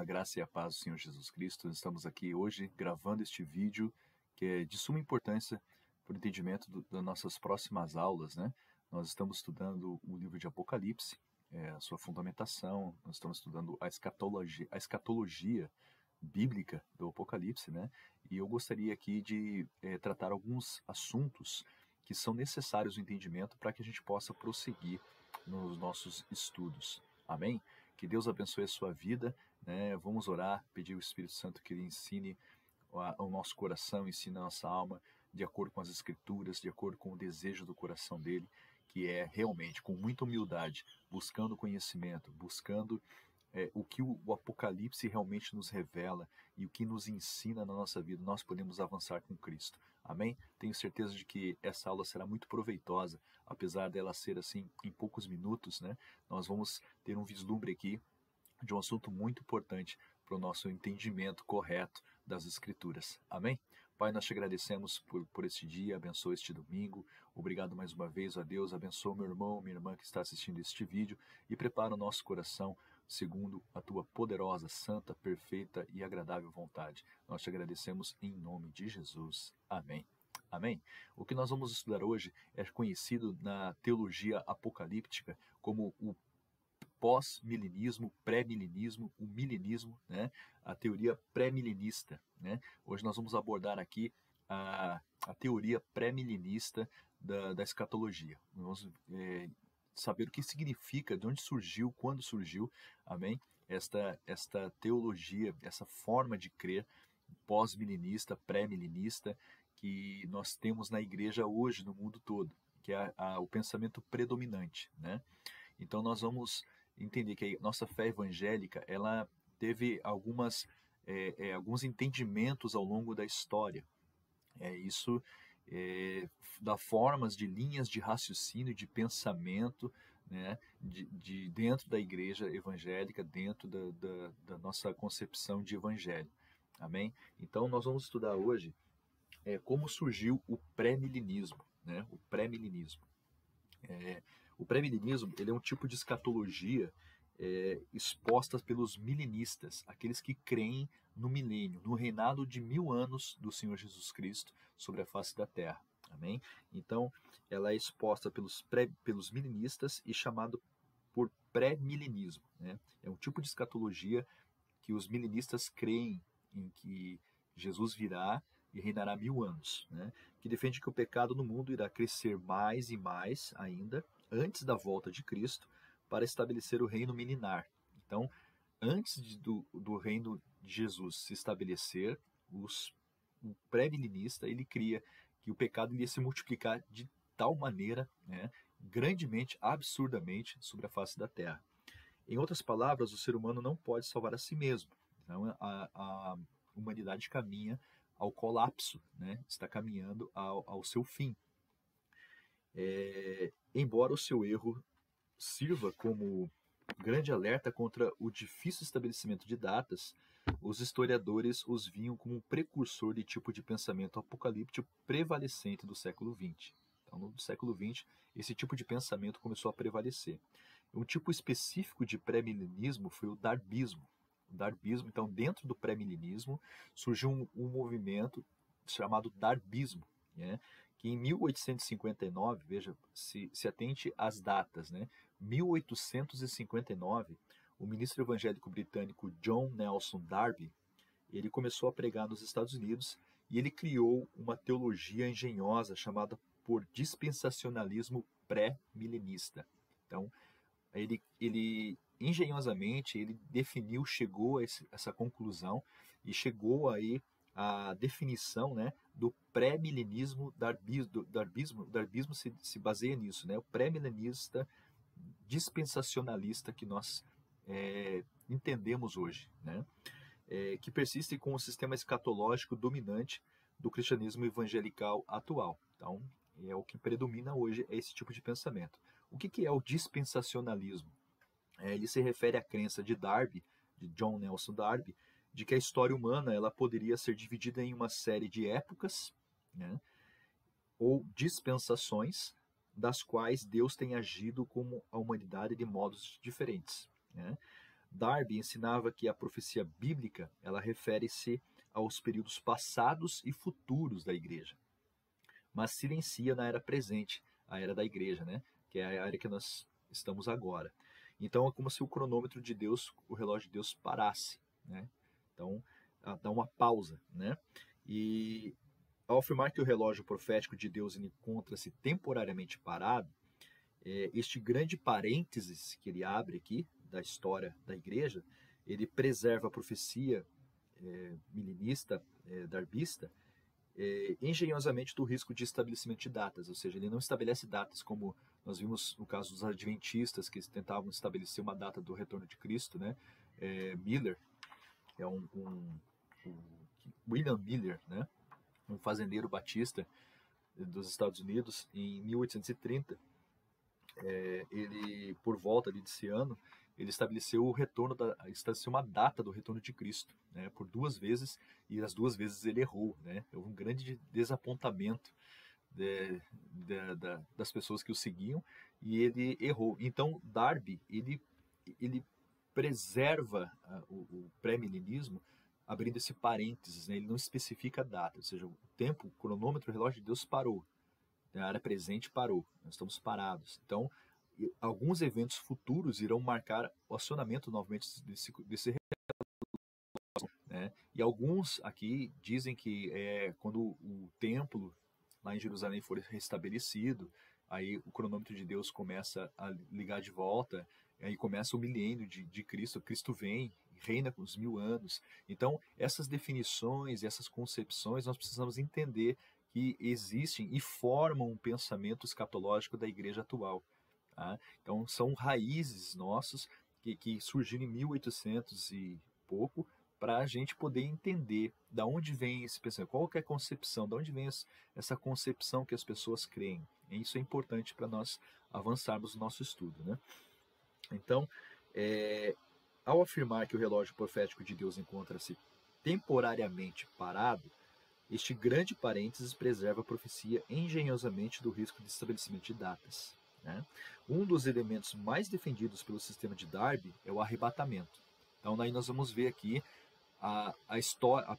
a graça e a paz do Senhor Jesus Cristo. Estamos aqui hoje gravando este vídeo que é de suma importância para o entendimento das nossas próximas aulas, né? Nós estamos estudando o livro de Apocalipse, a sua fundamentação, nós estamos estudando a escatologia bíblica do Apocalipse, né? E eu gostaria aqui de tratar alguns assuntos que são necessários no entendimento para que a gente possa prosseguir nos nossos estudos. Amém? Que Deus abençoe a sua vida, né? Vamos orar, pedir ao Espírito Santo que Ele ensine o nosso coração, ensine a nossa alma de acordo com as Escrituras, de acordo com o desejo do coração dEle, que é realmente, com muita humildade, buscando conhecimento, buscando o que o Apocalipse realmente nos revela e o que nos ensina na nossa vida, nós podemos avançar com Cristo. Amém? Tenho certeza de que essa aula será muito proveitosa, apesar dela ser assim em poucos minutos, né? Nós vamos ter um vislumbre aqui de um assunto muito importante para o nosso entendimento correto das Escrituras. Amém? Pai, nós te agradecemos por este dia, abençoa este domingo. Obrigado mais uma vez, ó Deus, abençoa meu irmão, minha irmã que está assistindo este vídeo e prepara o nosso coração segundo a tua poderosa, santa, perfeita e agradável vontade. Nós te agradecemos em nome de Jesus. Amém. Amém? O que nós vamos estudar hoje é conhecido na teologia apocalíptica como o pós-milenismo, pré-milenismo, o milenismo, né? A teoria pré-milenista, né? Hoje nós vamos abordar aqui a teoria pré-milenista da escatologia. Vamos saber o que significa, de onde surgiu, quando surgiu, amém? Esta teologia, essa forma de crer pós-milenista, pré-milenista, que nós temos na igreja hoje, no mundo todo, que é o pensamento predominante, né? Então nós vamos entender que a nossa fé evangélica, ela teve alguns entendimentos ao longo da história. Isso dá formas de linhas de raciocínio, de pensamento, né, de dentro da igreja evangélica, dentro da nossa concepção de evangelho. Amém? Então nós vamos estudar hoje como surgiu o pré-milenismo, né, o pré-milenismo. O pré-milenismo, ele é um tipo de escatologia exposta pelos milenistas, aqueles que creem no milênio, no reinado de 1000 anos do Senhor Jesus Cristo sobre a face da terra. Amém? Então, ela é exposta pelos milenistas e chamado por pré-milenismo, né? É um tipo de escatologia que os milenistas creem em que Jesus virá e reinará 1000 anos, né? Que defende que o pecado no mundo irá crescer mais e mais ainda antes da volta de Cristo para estabelecer o reino milenar. Então, antes do reino de Jesus se estabelecer, o pré-milenista ele cria que o pecado iria se multiplicar de tal maneira, né, grandemente, absurdamente, sobre a face da terra. Em outras palavras, o ser humano não pode salvar a si mesmo. Então, a humanidade caminha ao colapso, né? Está caminhando ao seu fim. Embora o seu erro sirva como grande alerta contra o difícil estabelecimento de datas, os historiadores os viam como um precursor de tipo de pensamento apocalíptico prevalecente do século XX. Então, no século XX, esse tipo de pensamento começou a prevalecer. Um tipo específico de pré-milenismo foi o darbismo. O darbismo, então, dentro do pré-milenismo, surgiu um movimento chamado darbismo, né? Que em 1859, veja, se atente às datas, né? 1859, o ministro evangélico britânico John Nelson Darby, ele começou a pregar nos Estados Unidos e ele criou uma teologia engenhosa chamada por dispensacionalismo pré-milenista. Então, ele engenhosamente, ele definiu, chegou a essa conclusão e chegou aí a definição, né, do pré-milenismo darbismo. O darbismo se baseia nisso, né, o pré-milenista dispensacionalista que nós entendemos hoje, né, que persiste com o sistema escatológico dominante do cristianismo evangelical atual. Então, é o que predomina hoje, é esse tipo de pensamento. O que é o dispensacionalismo? Ele se refere à crença de Darby, de John Nelson Darby, de que a história humana ela poderia ser dividida em uma série de épocas, né, ou dispensações, das quais Deus tem agido com a humanidade de modos diferentes, né? Darby ensinava que a profecia bíblica ela refere-se aos períodos passados e futuros da igreja, mas silencia na era presente, a era da igreja, né? Que é a era que nós estamos agora. Então é como se o cronômetro de Deus, o relógio de Deus parasse, né? Então dá uma pausa, né? E ao afirmar que o relógio profético de Deus encontra-se temporariamente parado, este grande parênteses que ele abre aqui da história da igreja, ele preserva a profecia milenista, darbista, engenhosamente do risco de estabelecimento de datas, ou seja, ele não estabelece datas como nós vimos no caso dos adventistas que tentavam estabelecer uma data do retorno de Cristo, né? Miller, é William Miller, né? Um fazendeiro batista dos Estados Unidos, em 1830, ele, por volta ali desse ano, ele estabeleceu estabeleceu uma data do retorno de Cristo, né, por 2 vezes, e as 2 vezes ele errou, né? Houve um grande desapontamento das pessoas que o seguiam, e ele errou. Então, Darby, ele preserva o pré-milenismo abrindo esse parênteses, né? Ele não especifica a data, ou seja, o tempo, o cronômetro, o relógio de Deus parou. A área presente parou, nós estamos parados. Então, alguns eventos futuros irão marcar o acionamento novamente desse né? E alguns aqui dizem que quando o templo lá em Jerusalém for restabelecido, aí o cronômetro de Deus começa a ligar de volta, aí começa o milênio de Cristo, Cristo vem, reina com os 1000 anos. Então, essas definições, essas concepções, nós precisamos entender que existem e formam um pensamento escatológico da igreja atual. Tá? Então, são raízes nossos que surgiram em 1800 e pouco, para a gente poder entender da onde vem esse pensamento, qual que é a concepção, de onde vem essa concepção que as pessoas creem. E isso é importante para nós avançarmos no nosso estudo, né? Então, ao afirmar que o relógio profético de Deus encontra-se temporariamente parado, este grande parênteses preserva a profecia engenhosamente do risco de estabelecimento de datas, né? Um dos elementos mais defendidos pelo sistema de Darby é o arrebatamento. Então, daí nós vamos ver aqui a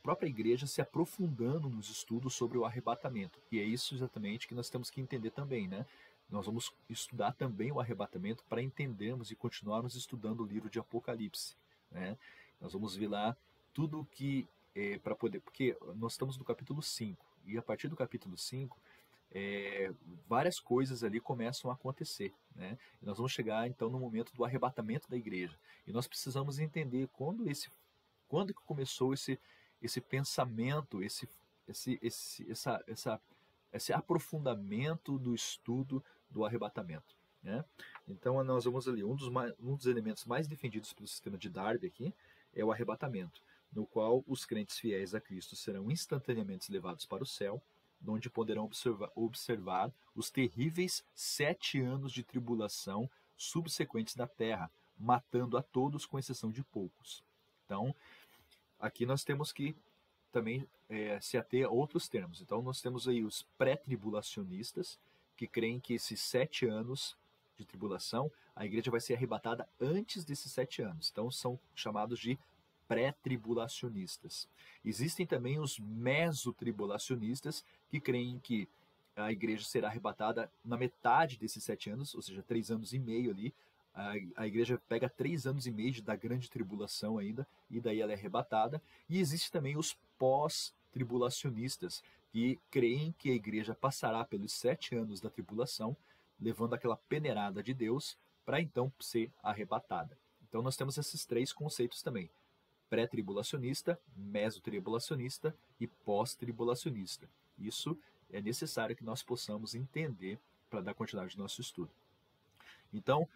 própria igreja se aprofundando nos estudos sobre o arrebatamento. E é isso exatamente que nós temos que entender também, né? Nós vamos estudar também o arrebatamento para entendermos e continuarmos estudando o livro de Apocalipse, né? Nós vamos ver lá tudo que para poder, porque nós estamos no capítulo 5, e a partir do capítulo 5, várias coisas ali começam a acontecer, né? E nós vamos chegar então no momento do arrebatamento da igreja. E nós precisamos entender quando que começou esse pensamento, esse aprofundamento do estudo do arrebatamento, né? Então nós vamos ali, um dos elementos mais defendidos pelo sistema de Darby aqui é o arrebatamento, no qual os crentes fiéis a Cristo serão instantaneamente levados para o céu, onde poderão observar os terríveis 7 anos de tribulação subsequentes da terra, matando a todos com exceção de poucos. Então, aqui nós temos que também se ater a outros termos. Então, nós temos aí os pré-tribulacionistas, que creem que esses 7 anos de tribulação, a igreja vai ser arrebatada antes desses 7 anos. Então, são chamados de pré-tribulacionistas. Existem também os mesotribulacionistas, que creem que a igreja será arrebatada na metade desses 7 anos, ou seja, 3 anos e meio ali. A igreja pega 3 anos e meio da grande tribulação ainda, e daí ela é arrebatada. E existe também os pós-tribulacionistas, que creem que a igreja passará pelos 7 anos da tribulação, levando aquela peneirada de Deus, para então ser arrebatada. Então nós temos esses 3 conceitos também: pré-tribulacionista, mesotribulacionista e pós-tribulacionista. Isso é necessário que nós possamos entender para dar continuidade ao nosso estudo. Então,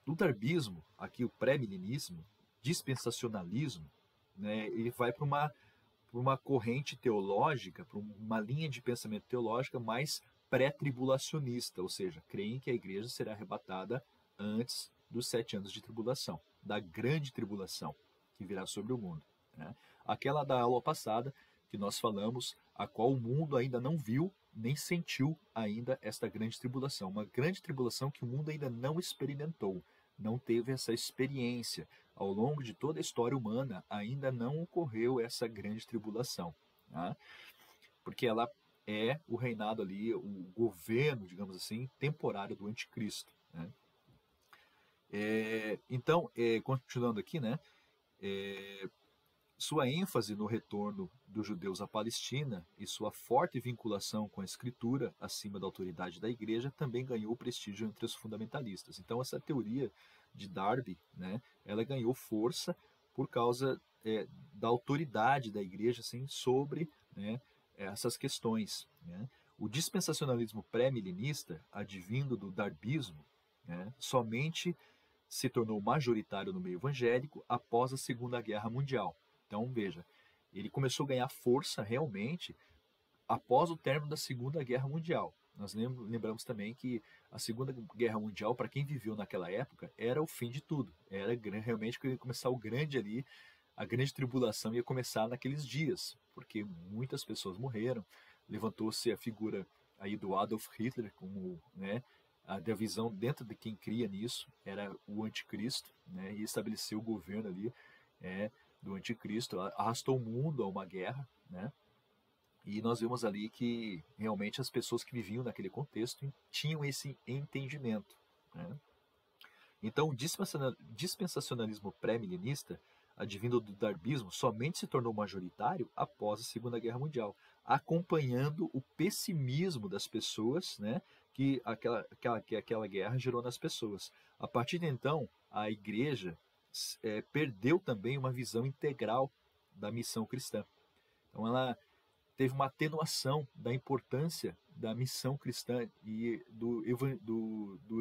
o darbismo, aqui o pré-milenismo, dispensacionalismo, né, ele vai para uma corrente teológica, para uma linha de pensamento teológica mais pré-tribulacionista, ou seja, creem que a igreja será arrebatada antes dos 7 anos de tribulação, da grande tribulação que virá sobre o mundo, né? Aquela da aula passada que nós falamos, a qual o mundo ainda não viu, nem sentiu ainda esta grande tribulação. Uma grande tribulação que o mundo ainda não experimentou, não teve essa experiência, ao longo de toda a história humana, ainda não ocorreu essa grande tribulação, tá? Porque ela é o reinado ali, o governo, digamos assim, temporário do anticristo, né? Então, continuando aqui, né? Sua ênfase no retorno dos judeus à Palestina e sua forte vinculação com a escritura acima da autoridade da igreja também ganhou prestígio entre os fundamentalistas. Então essa teoria de Darby, né, ela ganhou força por causa da autoridade da igreja assim, sobre, né, essas questões, né? O dispensacionalismo pré-milenista, advindo do darbismo, né, somente se tornou majoritário no meio evangélico após a Segunda Guerra Mundial. Então, veja, ele começou a ganhar força realmente após o término da Segunda Guerra Mundial. Nós lembramos também que a Segunda Guerra Mundial, para quem viveu naquela época, era o fim de tudo. Era realmente que ia começar o grande ali, a grande tribulação ia começar naqueles dias, porque muitas pessoas morreram. Levantou-se a figura aí do Adolf Hitler como, né, a visão dentro de quem cria nisso era o anticristo, né, e estabeleceu o governo ali do anticristo, arrastou o mundo a uma guerra, né? E nós vimos ali que realmente as pessoas que viviam naquele contexto tinham esse entendimento, né? Então, o dispensacionalismo pré-milenista, advindo do darbismo, somente se tornou majoritário após a Segunda Guerra Mundial, acompanhando o pessimismo das pessoas, né, que aquela guerra gerou nas pessoas. A partir de então, a igreja perdeu também uma visão integral da missão cristã. Então, ela teve uma atenuação da importância da missão cristã e do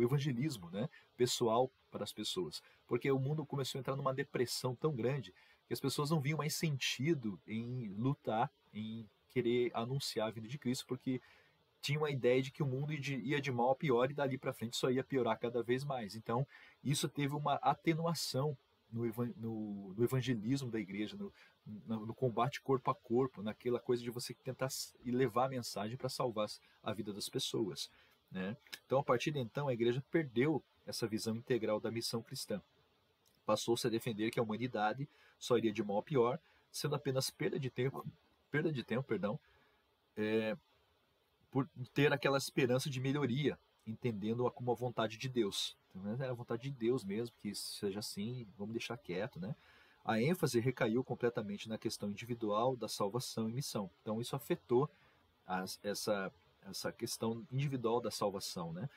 evangelismo, né, pessoal para as pessoas. Porque o mundo começou a entrar numa depressão tão grande que as pessoas não viam mais sentido em lutar, em querer anunciar a vinda de Cristo, porque tinham a ideia de que o mundo ia de mal a pior e dali para frente só ia piorar cada vez mais. Então, isso teve uma atenuação no evangelismo da igreja, no combate corpo a corpo, naquela coisa de você tentar levar a mensagem para salvar a vida das pessoas, né? Então, a partir de então, a igreja perdeu essa visão integral da missão cristã. Passou-se a defender que a humanidade só iria de mal a pior, sendo apenas perda de tempo, perdão, por ter aquela esperança de melhoria, entendendo-a como a vontade de Deus. Então, é a vontade de Deus mesmo, que seja assim, vamos deixar quieto, né? A ênfase recaiu completamente na questão individual da salvação e missão. Então, isso afetou essa questão individual da salvação, né?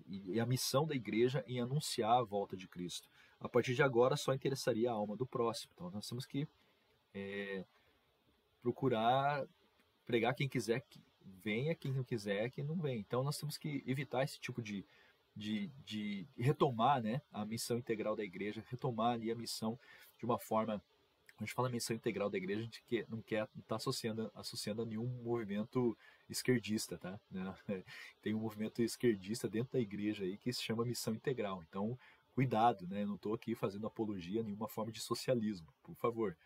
E a missão da igreja em anunciar a volta de Cristo. A partir de agora, só interessaria a alma do próximo. Então, nós temos que procurar pregar quem quiser que venha, quem não quiser que não venha. Então nós temos que evitar esse tipo de retomar, né, a missão integral da igreja, retomar ali a missão de uma forma. Quando a gente fala missão integral da igreja, a gente não está associando a nenhum movimento esquerdista, tá? Tem um movimento esquerdista dentro da igreja aí que se chama missão integral. Então, cuidado, né? Eu não estou aqui fazendo apologia a nenhuma forma de socialismo, por favor.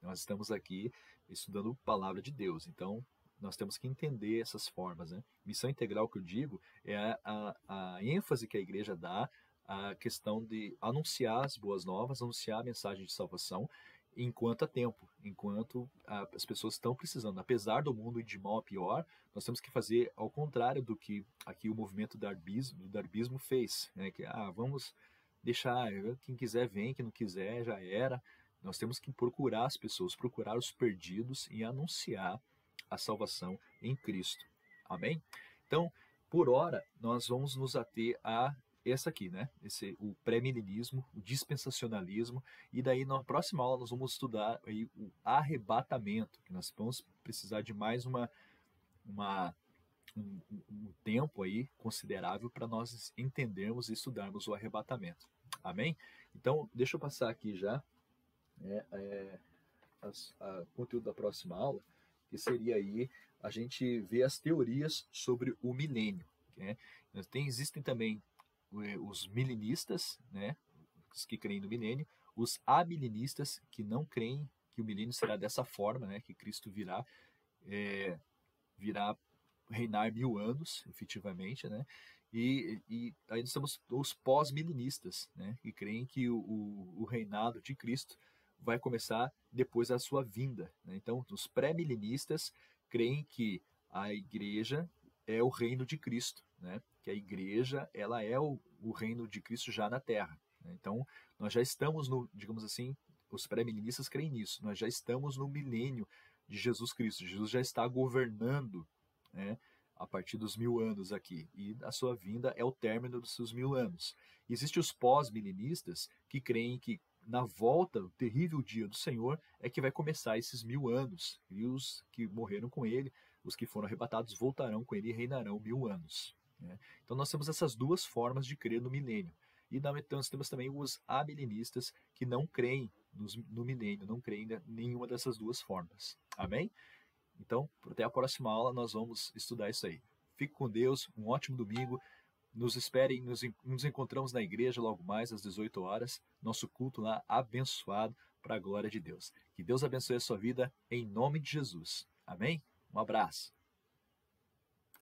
Nós estamos aqui estudando a palavra de Deus, então nós temos que entender essas formas, né? Missão integral que eu digo é a ênfase que a igreja dá à questão de anunciar as boas novas, anunciar a mensagem de salvação enquanto há tempo, enquanto as pessoas estão precisando. Apesar do mundo ir de mal a pior, nós temos que fazer ao contrário do que aqui o movimento do darbismo fez, né? Que vamos deixar, quem quiser vem, quem não quiser já era. Nós temos que procurar as pessoas, procurar os perdidos e anunciar a salvação em Cristo. Amém? Então, por hora, nós vamos nos ater a essa aqui, né? O pré-milenismo, o dispensacionalismo, e daí na próxima aula nós vamos estudar aí o arrebatamento, que nós vamos precisar de mais um tempo aí considerável para nós entendermos e estudarmos o arrebatamento. Amém? Então, deixa eu passar aqui já conteúdo da próxima aula, que seria aí a gente ver as teorias sobre o milênio, né? Existem também os milenistas, né, os que creem no milênio, os amilenistas, que não creem que o milênio será dessa forma, né, que Cristo virá reinar 1000 anos, efetivamente, né? E aí nós temos os pós-milenistas, né, que creem que o reinado de Cristo vai começar depois da sua vinda, né? Então, os pré-milenistas creem que a igreja é o reino de Cristo, né? Que a igreja ela é o reino de Cristo já na Terra, né? Então, nós já estamos no, digamos assim, os pré-milenistas creem nisso, nós já estamos no milênio de Jesus Cristo, Jesus já está governando, né, a partir dos 1000 anos aqui, e a sua vinda é o término dos seus 1000 anos. Existem os pós-milenistas que creem que na volta, o terrível dia do Senhor, é que vai começar esses 1000 anos, e os que morreram com ele, os que foram arrebatados, voltarão com ele e reinarão 1000 anos, né? Então nós temos essas duas formas de crer no milênio. E nós temos também os amilenistas que não creem no milênio, não creem em nenhuma dessas duas formas. Amém? Então, até a próxima aula nós vamos estudar isso aí. Fique com Deus, um ótimo domingo. Nos esperem, nos encontramos na igreja logo mais às 18 horas. Nosso culto lá abençoado para a glória de Deus. Que Deus abençoe a sua vida em nome de Jesus. Amém? Um abraço.